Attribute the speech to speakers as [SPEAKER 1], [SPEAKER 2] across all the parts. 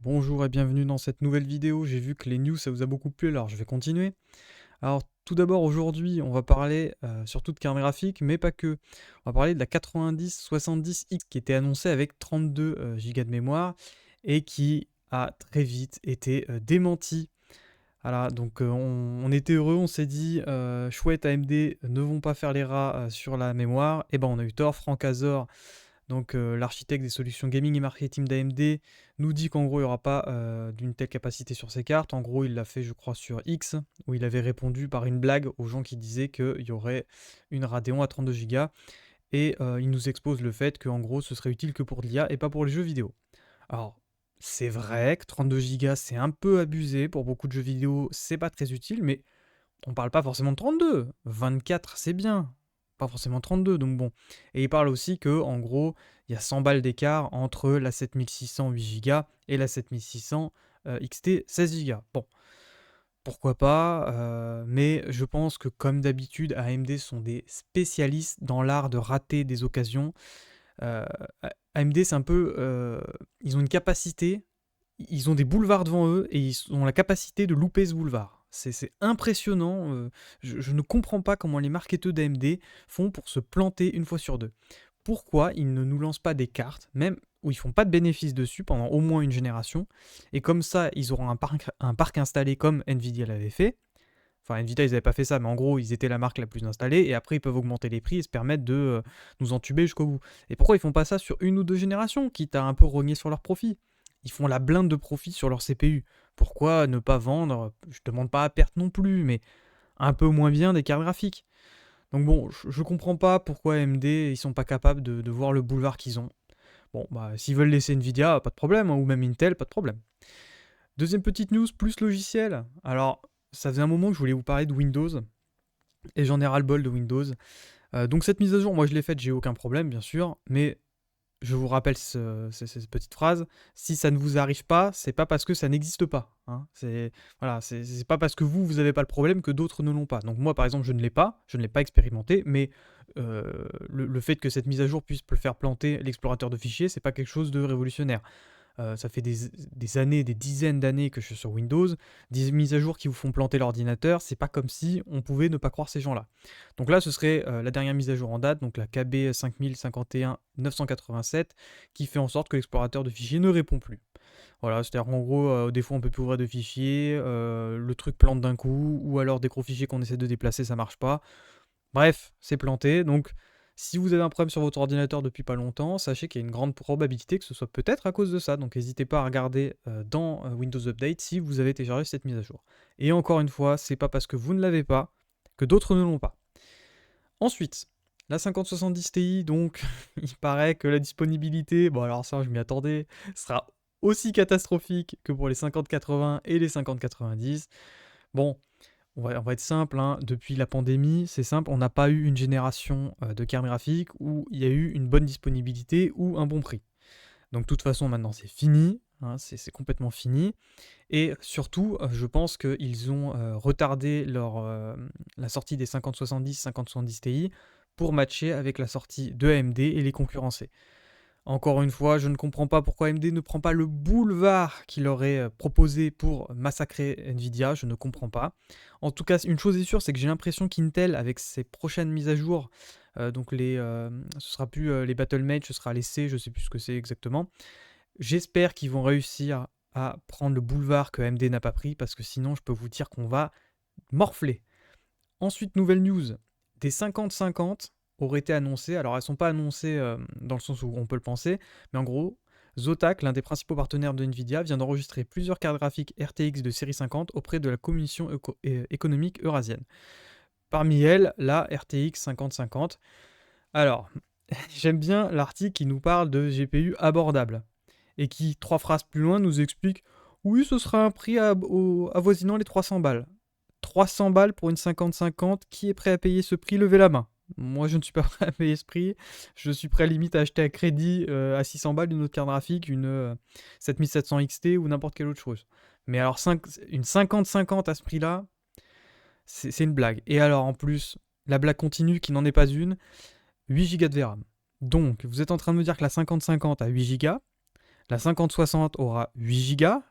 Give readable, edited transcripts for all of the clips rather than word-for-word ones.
[SPEAKER 1] Bonjour et bienvenue dans cette nouvelle vidéo. J'ai vu que les news ça vous a beaucoup plu, alors je vais continuer. Alors tout d'abord aujourd'hui on va parler surtout de carte graphique, mais pas que. On va parler de la 9070X qui était annoncée avec 32 Go de mémoire et qui a très vite été démentie. Voilà, donc on était heureux, on s'est dit chouette, AMD ne vont pas faire les rats sur la mémoire. Et ben on a eu tort. Frank Azor, donc l'architecte des solutions gaming et marketing d'AMD, nous dit qu'en gros il n'y aura pas d'une telle capacité sur ces cartes. En gros il l'a fait je crois sur X, où il avait répondu par une blague aux gens qui disaient qu'il y aurait une Radeon à 32 Go. Et il nous expose le fait qu'en gros ce serait utile que pour l'IA et pas pour les jeux vidéo. Alors c'est vrai que 32 Go c'est un peu abusé, pour beaucoup de jeux vidéo c'est pas très utile, mais on parle pas forcément de 32. 24 c'est bien, pas forcément 32, donc bon. Et il parle aussi que, en gros, il y a 100 balles d'écart entre la 7600 8 Go et la 7600 XT 16 Go. Bon, pourquoi pas, mais je pense que comme d'habitude, AMD sont des spécialistes dans l'art de rater des occasions. Euh, AMD, c'est un peu... ils ont une capacité, ils ont des boulevards devant eux et ils ont la capacité de louper ce boulevard. C'est impressionnant. Je ne comprends pas comment les marketeurs d'AMD font pour se planter une fois sur deux. Pourquoi ils ne nous lancent pas des cartes, même où ils font pas de bénéfices dessus pendant au moins une génération, et comme ça ils auront un parc installé comme Nvidia l'avait fait. Enfin, Nvidia, ils n'avaient pas fait ça, mais en gros, ils étaient la marque la plus installée, et après, ils peuvent augmenter les prix et se permettre de nous entuber jusqu'au bout. Et pourquoi ils font pas ça sur une ou deux générations, quitte à un peu rogner sur leur profit? Ils font la blinde de profit sur leur CPU. Pourquoi ne pas vendre, je demande pas à perte non plus, mais un peu moins bien des cartes graphiques? Donc bon, je comprends pas pourquoi AMD, ils sont pas capables de voir le boulevard qu'ils ont. Bon, bah, s'ils veulent laisser Nvidia, pas de problème, hein, ou même Intel, pas de problème. Deuxième petite news, plus logiciel. Alors, ça faisait un moment que je voulais vous parler de Windows, et j'en ai ras-le-bol de Windows. Donc cette mise à jour, moi je l'ai faite, j'ai aucun problème bien sûr, mais je vous rappelle cette petite phrase: si ça ne vous arrive pas, c'est pas parce que ça n'existe pas, hein. C'est pas parce que vous avez pas le problème que d'autres ne l'ont pas. Donc moi par exemple je ne l'ai pas expérimenté, mais le fait que cette mise à jour puisse faire planter l'explorateur de fichiers, c'est pas quelque chose de révolutionnaire. Ça fait des années, des dizaines d'années que je suis sur Windows. Des mises à jour qui vous font planter l'ordinateur, c'est pas comme si on pouvait ne pas croire ces gens-là. Donc là, ce serait la dernière mise à jour en date, donc la KB 5051 987, qui fait en sorte que l'explorateur de fichiers ne répond plus. Voilà, c'est-à-dire qu'en gros, des fois on peut plus ouvrir de fichiers, le truc plante d'un coup, ou alors des gros fichiers qu'on essaie de déplacer, ça marche pas. Bref, c'est planté. Donc, si vous avez un problème sur votre ordinateur depuis pas longtemps, sachez qu'il y a une grande probabilité que ce soit peut-être à cause de ça. Donc, n'hésitez pas à regarder dans Windows Update si vous avez téléchargé cette mise à jour. Et encore une fois, c'est pas parce que vous ne l'avez pas que d'autres ne l'ont pas. Ensuite, la 5070 Ti, donc, il paraît que la disponibilité, bon alors ça, je m'y attendais, sera aussi catastrophique que pour les 5080 et les 5090. Bon, on va être simple, hein. Depuis la pandémie, c'est simple, on n'a pas eu une génération de cartes graphiques où il y a eu une bonne disponibilité ou un bon prix. Donc de toute façon, maintenant c'est fini, hein, c'est complètement fini. Et surtout, je pense qu'ils ont retardé la sortie des 5070, 5070 Ti pour matcher avec la sortie de AMD et les concurrencer. Encore une fois, je ne comprends pas pourquoi AMD ne prend pas le boulevard qu'il aurait proposé pour massacrer Nvidia, je ne comprends pas. En tout cas, une chose est sûre, c'est que j'ai l'impression qu'Intel, avec ses prochaines mises à jour, donc ce sera plus les Battlemage, ce sera les C, je sais plus ce que c'est exactement. J'espère qu'ils vont réussir à prendre le boulevard que AMD n'a pas pris, parce que sinon, je peux vous dire qu'on va morfler. Ensuite, nouvelle news, des 50-50 auraient été annoncées. Alors, elles ne sont pas annoncées dans le sens où on peut le penser, mais en gros, Zotac, l'un des principaux partenaires de Nvidia, vient d'enregistrer plusieurs cartes graphiques RTX de série 50 auprès de la Commission économique eurasienne. Parmi elles, la RTX 5050. Alors, j'aime bien l'article qui nous parle de GPU abordable et qui, trois phrases plus loin, nous explique: oui, ce sera un prix avoisinant les 300 balles. 300 balles pour une 50-50, qui est prêt à payer ce prix? Levez la main. Moi, je ne suis pas prêt à payer ce prix. Je suis prêt à limite à acheter à crédit à 600 balles une autre carte graphique, une 7700 XT ou n'importe quelle autre chose. Mais alors, une 50-50 à ce prix-là, c'est une blague. Et alors, en plus, la blague continue qui n'en est pas une, 8 Go de VRAM. Donc, vous êtes en train de me dire que la 50-50 a 8 Go, La 5060 aura 8 Go,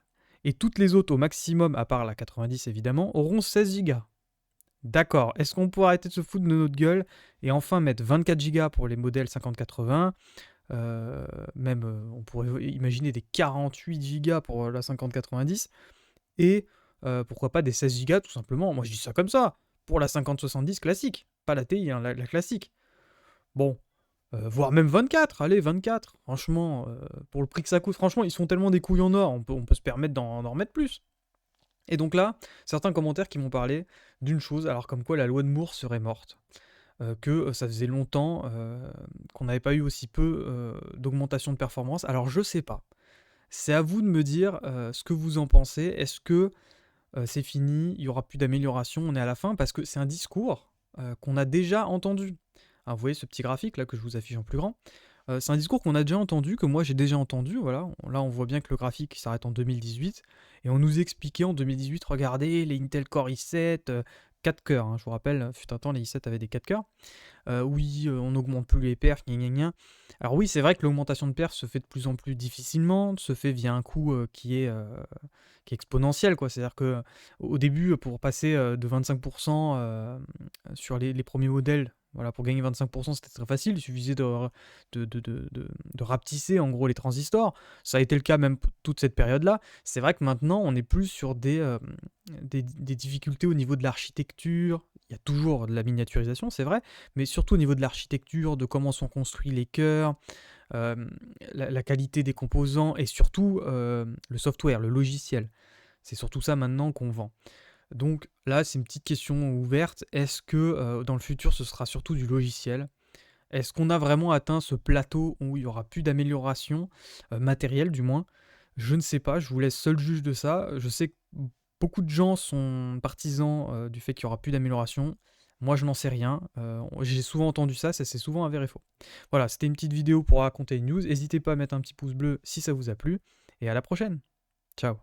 [SPEAKER 1] et toutes les autres au maximum, à part la 90 évidemment, auront 16 Go. D'accord, est-ce qu'on peut arrêter de se foutre de notre gueule et enfin mettre 24 Go pour les modèles 5080, même on pourrait imaginer des 48 Go pour la 5090, et pourquoi pas des 16 Go tout simplement. Moi je dis ça comme ça, pour la 5070 classique, pas la TI, hein, la classique. Bon, voire même 24, allez 24, franchement, pour le prix que ça coûte, franchement ils sont tellement des couilles en or, on peut se permettre d'en remettre plus. Et donc là, certains commentaires qui m'ont parlé d'une chose, alors comme quoi la loi de Moore serait morte. Que ça faisait longtemps qu'on n'avait pas eu aussi peu d'augmentation de performance. Alors je sais pas. C'est à vous de me dire ce que vous en pensez. Est-ce que c'est fini, il y aura plus d'amélioration, on est à la fin? Parce que c'est un discours qu'on a déjà entendu. Alors, vous voyez ce petit graphique là que je vous affiche en plus grand. C'est un discours qu'on a déjà entendu, que moi j'ai déjà entendu, voilà. Là on voit bien que le graphique s'arrête en 2018, et on nous expliquait en 2018, regardez, les Intel Core i7, 4 cœurs, hein, je vous rappelle, fut un temps les i7 avaient des 4 cœurs. Oui, on n'augmente plus les perfs, gna gna gna. Alors oui, c'est vrai que l'augmentation de perfs se fait de plus en plus difficilement, se fait via un coût qui est exponentiel, quoi. C'est-à-dire que au début, pour passer de 25% sur les premiers modèles, voilà, pour gagner 25%, c'était très facile, il suffisait de rapetisser en gros les transistors. Ça a été le cas même toute cette période-là. C'est vrai que maintenant, on est plus sur des difficultés au niveau de l'architecture. Il y a toujours de la miniaturisation, c'est vrai, mais surtout au niveau de l'architecture, de comment sont construits les cœurs, euh, la qualité des composants et surtout le software, le logiciel. C'est surtout ça maintenant qu'on vend. Donc là, c'est une petite question ouverte. Est-ce que dans le futur, ce sera surtout du logiciel? Est-ce qu'on a vraiment atteint ce plateau où il n'y aura plus d'amélioration matérielle du moins? Je ne sais pas, je vous laisse seul juge de ça. Je sais que beaucoup de gens sont partisans du fait qu'il n'y aura plus d'amélioration. Moi, je n'en sais rien. J'ai souvent entendu ça, ça s'est souvent avéré faux. Voilà, c'était une petite vidéo pour raconter une news. N'hésitez pas à mettre un petit pouce bleu si ça vous a plu. Et à la prochaine. Ciao.